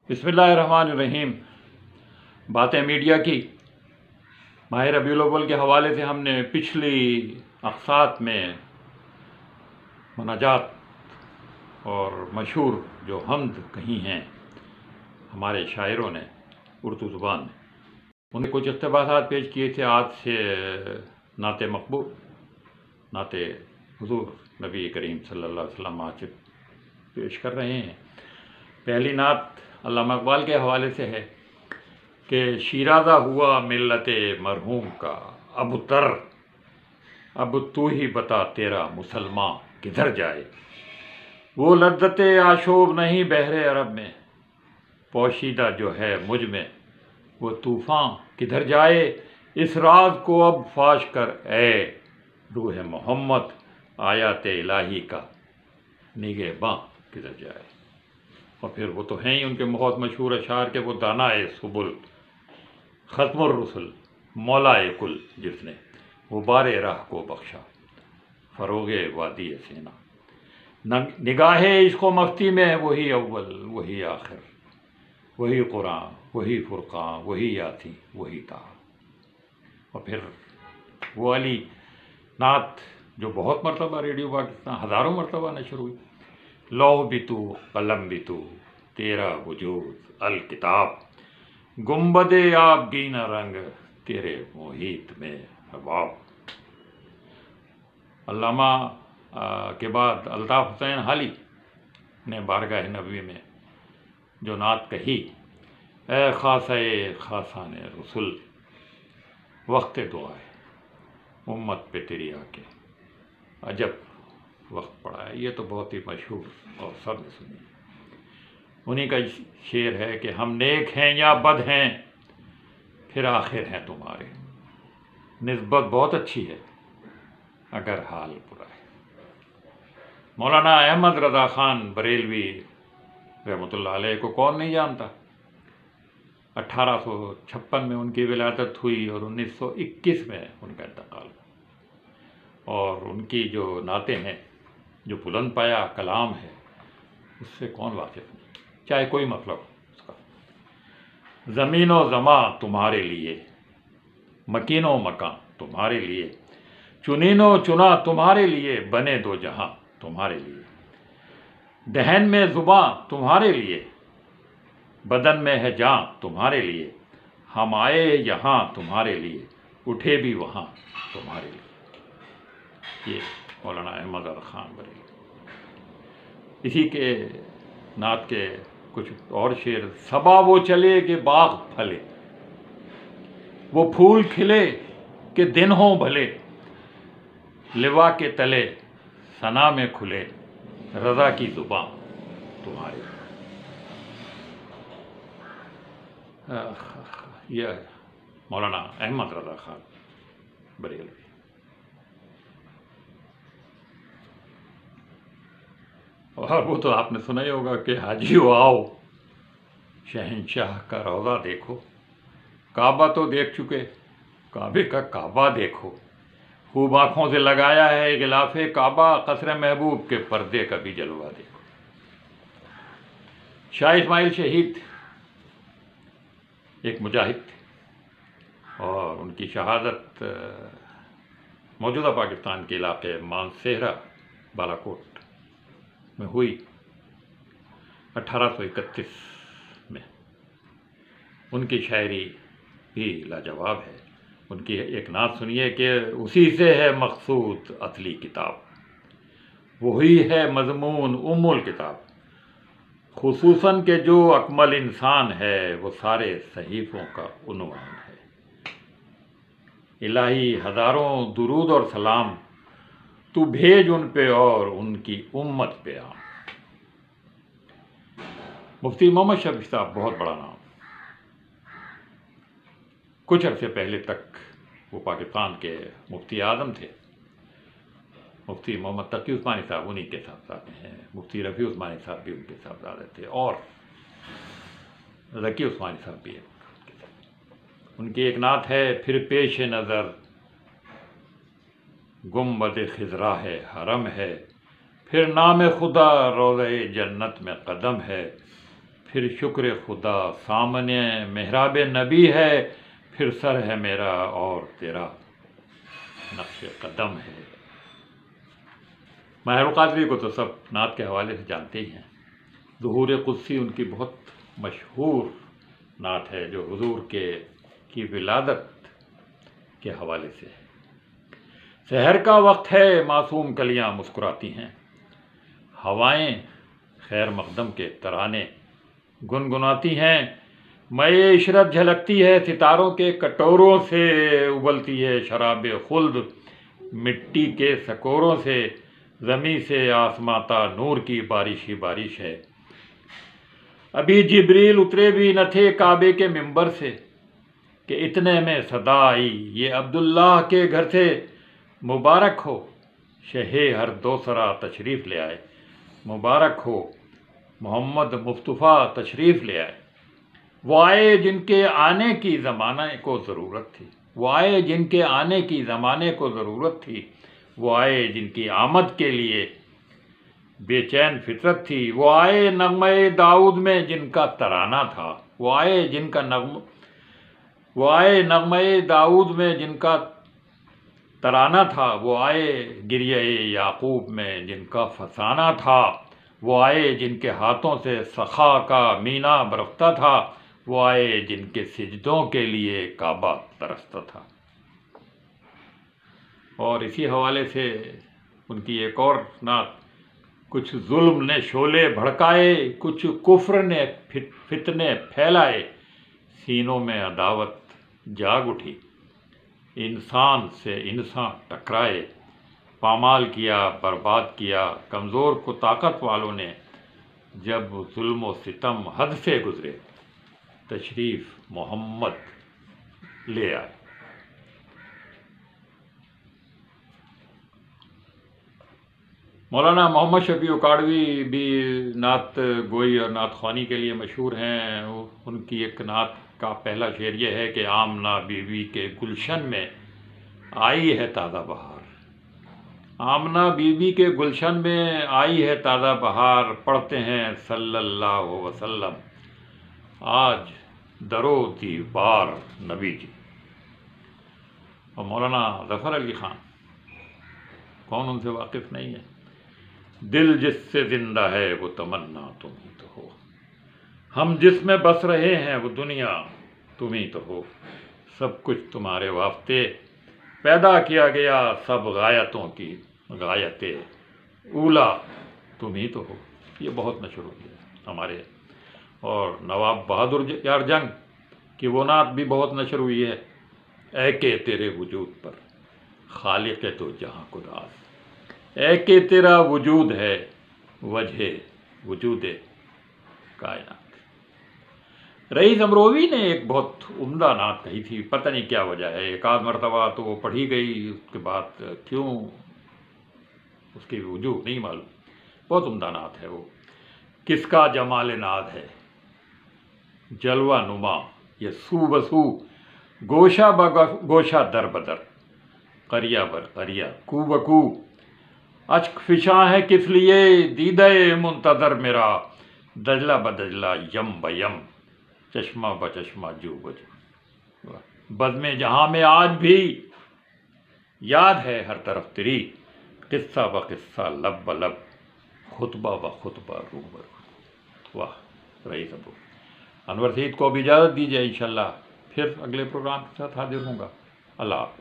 بسم اللہ الرحمن الرحیم۔ باتیں میڈیا کی ماہ ربیع الاول کے حوالے سے ہم نے پچھلی اقساط میں مناجات اور مشہور جو حمد کہی ہیں ہمارے شاعروں نے اردو زبان میں، ان نے کچھ اقتباسات پیش کیے تھے۔ آج سے نعت مقبول، نعت حضور نبی کریم صلی اللہ علیہ وسلم آج سے پیش کر رہے ہیں۔ پہلی نعت علامہ اقبال کے حوالے سے ہے کہ شیرازہ ہوا ملت مرحوم کا اب تو ہی بتا تیرا مسلمان کدھر جائے۔ وہ لذت آشوب نہیں بحر عرب میں، پوشیدہ جو ہے مجھ میں وہ طوفان کدھر جائے۔ اس راز کو اب فاش کر اے روح محمد، آیات الہی کا نگہباں کدھر جائے۔ اور پھر وہ تو ہیں ہی ان کے بہت مشہور اشعار کہ وہ دانائے سبل، ختم الرسل، مولائے کل، جس نے وہ بار راہ کو بخشا، فروغ وادی سینا۔ نگاہ عشق و مفتی میں وہی اول وہی آخر، وہی قرآن وہی فرقان وہی یاسی وہی طٰہٰ۔ اور پھر وہ علی نعت جو بہت مرتبہ ریڈیو پاکستان ہزاروں مرتبہ نشر ہوئی، لوح بھی تو قلم بھی تو تیرا وجود الکتاب، گنبد آبگینہ رنگ تیرے محیط میں حباب۔ علامہ کے بعد الطاف حسین حالی نے بارگاہ نبوی میں جو نعت کہی، اے خاصہ خاصان رسول، وقت دعائے امت پہ تیری آ کے عجب وقت پڑا ہے۔ یہ تو بہت ہی مشہور اور سب نے سنی۔ انہی کا شعر ہے کہ ہم نیک ہیں یا بد ہیں پھر آخر ہیں تمہارے، نسبت بہت اچھی ہے اگر حال برا ہے۔ مولانا احمد رضا خان بریلوی رحمۃ اللہ علیہ کو کون نہیں جانتا۔ 1856 میں ان کی ولادت ہوئی اور 1921 میں ان کا انتقال ہوا۔ اور ان کی جو نعتیں ہیں، جو بلند پایا کلام ہے، اس سے کون واقف نہیں، چاہے کوئی مطلب ہو اس کا۔ زمین و زماں تمہارے لیے، مکین و مکان تمہارے لیے، چنین و چنا تمہارے لیے، بنے دو جہاں تمہارے لیے، دہن میں زباں تمہارے لیے، بدن میں ہے جاں تمہارے لیے، ہم آئے یہاں تمہارے لیے، اٹھے بھی وہاں تمہارے لیے۔ یہ مولانا احمد رضا خان بریلوی۔ اسی کے نعت کے کچھ اور شعر، صبا وہ چلے کہ باغ پھلے، وہ پھول کھلے کہ دن ہوں بھلے، لوا کے تلے ثنا میں کھلے، رضا کی زباں تمہارے۔ یہ مولانا احمد رضا خان بریلوی۔ اور وہ تو آپ نے سنا ہی ہوگا کہ حاجیو آؤ شہنشاہ کا روضہ دیکھو، کعبہ تو دیکھ چکے کعبے کا کعبہ دیکھو، خوب آنکھوں سے لگایا ہے غلاف کعبہ، قصر محبوب کے پردے کا بھی جلوہ دیکھو۔ شاہ اسماعیل شہید ایک مجاہد تھے اور ان کی شہادت موجودہ پاکستان کے علاقے مانسہرہ بالاکوٹ میں ہوئی 1831 میں۔ ان کی شاعری بھی لاجواب ہے۔ ان کی ایک نعت سنیے کہ اسی سے ہے مقصود اصلی کتاب، وہی ہے مضمون ام الکتاب، خصوصاً کہ جو اکمل انسان ہے وہ سارے صحیفوں کا عنوان ہے۔ الہی ہزاروں درود اور سلام تو بھیج ان پہ اور ان کی امت پہ عام۔ مفتی محمد شفیع صاحب بہت بڑا نام، کچھ عرصے پہلے تک وہ پاکستان کے مفتی اعظم تھے۔ مفتی محمد تقی عثمانی صاحب انہی کے صاحبزادے ہیں، مفتی رفیع عثمانی صاحب بھی ان کے صاحبزادے تھے، اور ذکی عثمانی صاحب بھی ہیں۔ ان کی ایک نعت ہے، پھر پیش نظر گنبد خضرا ہے حرم ہے، پھر نام خدا روضہ جنت میں قدم ہے، پھر شکر خدا سامنے محراب نبی ہے، پھر سر ہے میرا اور تیرا نقش قدم ہے۔ ماہر القادری کو تو سب نعت کے حوالے سے جانتے ہی ہیں۔ ظہور قدسی ان کی بہت مشہور نعت ہے جو حضور کی ولادت کے حوالے سے ہے۔ سحر کا وقت ہے، معصوم کلیاں مسکراتی ہیں، ہوائیں خیر مقدم کے ترانے گنگناتی ہیں، مے عشرت جھلکتی ہے، ستاروں کے کٹوروں سے ابلتی ہے شراب خلد، مٹی کے سکوروں سے زمیں سے آسماں تا نور کی بارش ہی بارش ہے۔ ابھی جبریل اترے بھی نہ تھے کعبے کے منبر سے کہ اتنے میں صدا آئی، یہ عبداللہ کے گھر سے مبارک ہو، شہ ہر دوسرا تشریف لے آئے، مبارک ہو محمد مصطفیٰ تشریف لے آئے۔ وہ آئے جن کے آنے کی زمانے کو ضرورت تھی، وہ آئے جن کے آنے کی زمانے کو ضرورت تھی، وہ آئے جن کی آمد کے لیے بے چین فطرت تھی، وہ آئے نغمہ داؤد میں جن کا ترانہ تھا، وہ آئے نغمہ داؤد میں جن کا ترانہ تھا، وہ آئے گریہ یعقوب میں جن کا فسانہ تھا، وہ آئے جن کے ہاتھوں سے سخا کا مینا برفتا تھا، وہ آئے جن کے سجدوں کے لیے کعبہ ترستا تھا۔ اور اسی حوالے سے ان کی ایک اور نعت، کچھ ظلم نے شعلے بھڑکائے، کچھ کفر نے فتنے پھیلائے، سینوں میں عداوت جاگ اٹھی، انسان سے انسان ٹکرائے، پامال کیا برباد کیا کمزور کو طاقت والوں نے، جب ظلم و ستم حد سے گزرے تشریف محمد لے آئے۔ مولانا محمد شفیع اکاڑوی بھی نعت گوئی اور نعت خوانی کے لیے مشہور ہیں۔ ان کی ایک نعت کا پہلا شعر یہ ہے کہ آمنہ بیوی کے گلشن میں آئی ہے تازہ بہار، آمنہ بیوی کے گلشن میں آئی ہے تازہ بہار، پڑھتے ہیں صلی اللہ وسلم آج درو دیوار نبی جی۔ اور مولانا ظفر علی خان، کون ان سے واقف نہیں ہے؟ دل جس سے زندہ ہے وہ تمنا تم ہی تو ہو، ہم جس میں بس رہے ہیں وہ دنیا تم ہی تو ہو، سب کچھ تمہارے واسطے پیدا کیا گیا، سب غایتوں کی غایت اولا تم ہی تو ہو۔ یہ بہت مشہور ہوئی ہے ہمارے، اور نواب بہادر یار جنگ کی وہ نعت بھی بہت نشر ہوئی ہے، اے کہ تیرے وجود پر خالق تو جہاں کو راز، اے کہ تیرا وجود ہے وجہ وجود کائنات۔ رئیس امروی نے ایک بہت عمدہ نعت کہی تھی، پتہ نہیں کیا وجہ ہے، ایک آدھ مرتبہ تو وہ پڑھی گئی، اس کے بعد کیوں اس کی وجوہ نہیں معلوم، بہت عمدہ نعت ہے وہ۔ کس کا جمال ناز ہے جلوہ نما، یہ سو بسو گوشہ گوشہ در بدر، قریہ بر قریہ کو بکو، اشک فشاں ہے کس لیے دیدہ منتظر میرا، دجلہ بدجلہ یم بیم چشمہ بچشمہ جو بجو، بزم جہاں میں آج بھی یاد ہے ہر طرف تیری، قصہ بقصہ لب بلب خطبہ بخطبہ روبرو۔ واہ رئیس ابو انور سعید کو بھی اجازت دیجیے، انشاءاللہ پھر اگلے پروگرام کے ساتھ حاضر ہوں گا۔ اللہ حافظ۔